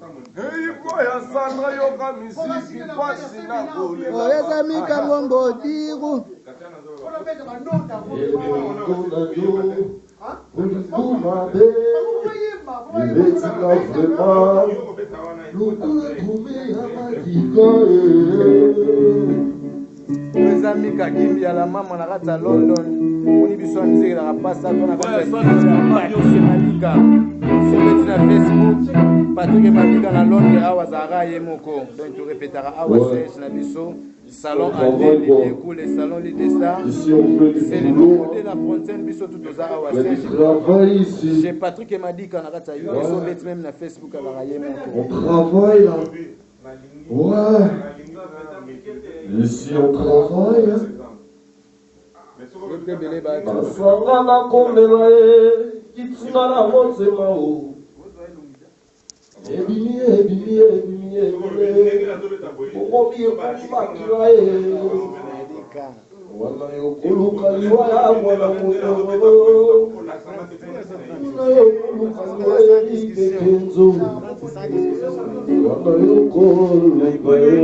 Hey, Sandra, yoga musique, passe na boule. Eza mika ngombo diru. Eza mika kimbi ya la mama na kata London. Oni biso musique la rapasa tona kata Malika. Sur na Facebook, Patrick Malika na Londres awa zara yemoko. Donc tu répéteras awa c'est na biso. Salon André, les cool, les salons, les dessins. C'est le nouveau de la frontière, biso tout aux awa c'est. J'ai Patrick Malika na kata yo, biso bet même na Facebook awa yemoko. On travaille là. Ouais. Ici on travaille. Asangana komela kitungana motema o. Ebimi. Okobi makira e. Wana yokuluka liwa ya mwana moto. Wana yokuluka liwa ya ikekenzo. Wana yokuluka e.